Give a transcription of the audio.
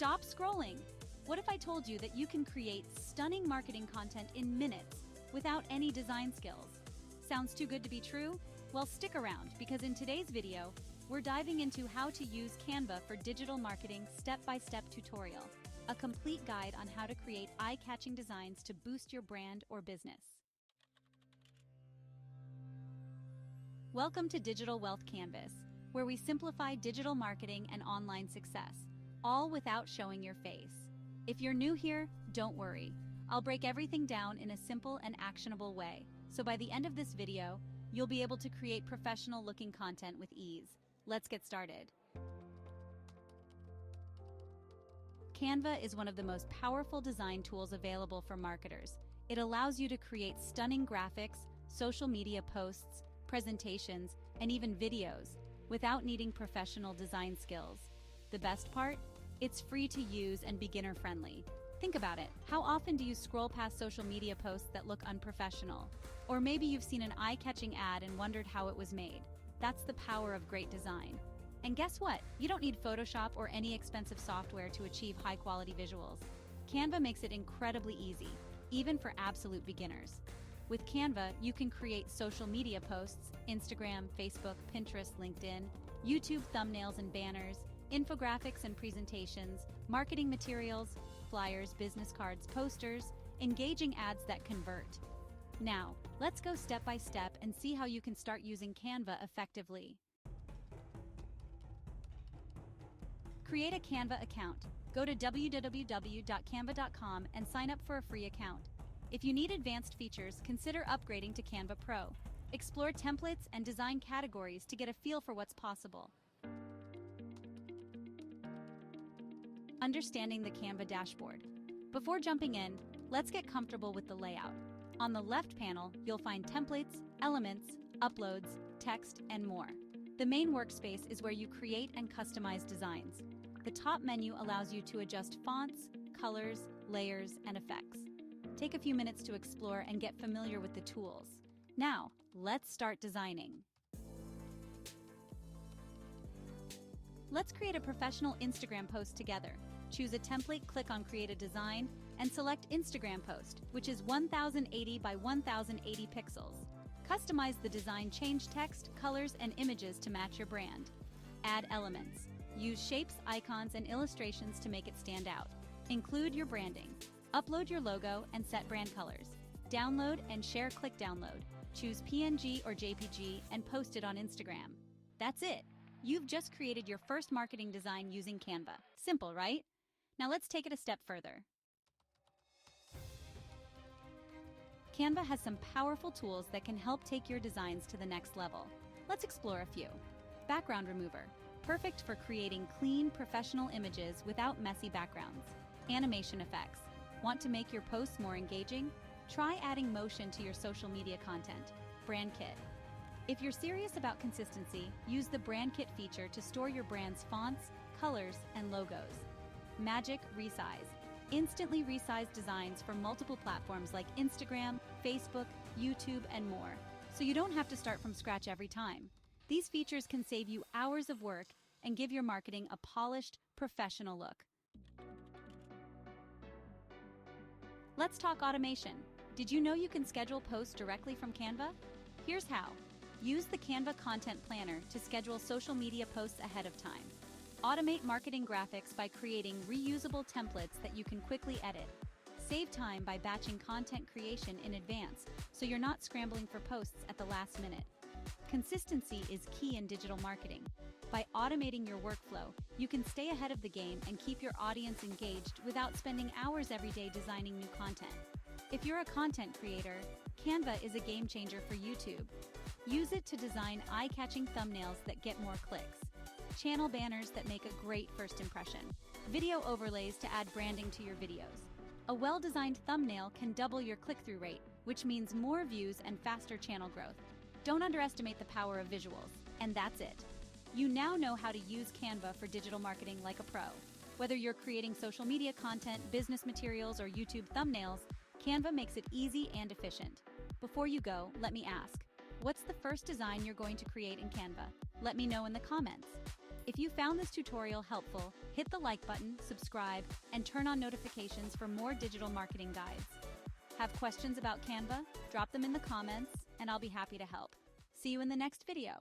Stop scrolling! What if I told you that you can create stunning marketing content in minutes without any design skills? Sounds too good to be true? Well, stick around, because in today's video, we're diving into how to use Canva for digital marketing step-by-step tutorial, a complete guide on how to create eye-catching designs to boost your brand or business. Welcome to Digital Wealth Canvas, where we simplify digital marketing and online success, all without showing your face. If you're new here, don't worry. I'll break everything down in a simple and actionable way, so by the end of this video, you'll be able to create professional-looking content with ease. Let's get started. Canva is one of the most powerful design tools available for marketers. It allows you to create stunning graphics, social media posts, presentations, and even videos without needing professional design skills. The best part? It's free to use and beginner-friendly. Think about it. How often do you scroll past social media posts that look unprofessional? Or maybe you've seen an eye-catching ad and wondered how it was made. That's the power of great design. And guess what? You don't need Photoshop or any expensive software to achieve high-quality visuals. Canva makes it incredibly easy, even for absolute beginners. With Canva, you can create social media posts, Instagram, Facebook, Pinterest, LinkedIn, YouTube thumbnails and banners, infographics and presentations, marketing materials, flyers, business cards, posters, engaging ads that convert. Now, let's go step by step and see how you can start using Canva effectively. Create a Canva account. Go to www.canva.com and sign up for a free account. If you need advanced features, consider upgrading to Canva Pro. Explore templates and design categories to get a feel for what's possible. Understanding the Canva dashboard. Before jumping in, let's get comfortable with the layout. On the left panel, you'll find templates, elements, uploads, text, and more. The main workspace is where you create and customize designs. The top menu allows you to adjust fonts, colors, layers, and effects. Take a few minutes to explore and get familiar with the tools. Now, let's start designing. Let's create a professional Instagram post together. Choose a template, click on Create a Design, and select Instagram Post, which is 1080 by 1080 pixels. Customize the design, change text, colors, and images to match your brand. Add elements. Use shapes, icons, and illustrations to make it stand out. Include your branding. Upload your logo and set brand colors. Download and share, click download. Choose PNG or JPG and post it on Instagram. That's it. You've just created your first marketing design using Canva. Simple, right? Now let's take it a step further. Canva has some powerful tools that can help take your designs to the next level. Let's explore a few. Background remover. Perfect for creating clean, professional images without messy backgrounds. Animation effects. Want to make your posts more engaging? Try adding motion to your social media content. Brand kit. If you're serious about consistency, use the brand kit feature to store your brand's fonts, colors, and logos. Magic resize. Instantly resize designs for multiple platforms like Instagram, Facebook, YouTube, and more, so you don't have to start from scratch every time. These features can save you hours of work and give your marketing a polished, professional look. Let's talk automation. Did you know you can schedule posts directly from Canva? Here's how. Use the Canva Content Planner to schedule social media posts ahead of time. Automate marketing graphics by creating reusable templates that you can quickly edit. Save time by batching content creation in advance, so you're not scrambling for posts at the last minute. Consistency is key in digital marketing. By automating your workflow, you can stay ahead of the game and keep your audience engaged without spending hours every day designing new content. If you're a content creator, Canva is a game changer for YouTube. Use it to design eye-catching thumbnails that get more clicks, channel banners that make a great first impression, video overlays to add branding to your videos. A well-designed thumbnail can double your click-through rate, which means more views and faster channel growth. Don't underestimate the power of visuals. And that's it. You now know how to use Canva for digital marketing like a pro. Whether you're creating social media content, business materials, or YouTube thumbnails, Canva makes it easy and efficient. Before you go, let me ask, what's the first design you're going to create in Canva? Let me know in the comments. If you found this tutorial helpful, hit the like button, subscribe, and turn on notifications for more digital marketing guides. Have questions about Canva? Drop them in the comments, and I'll be happy to help. See you in the next video.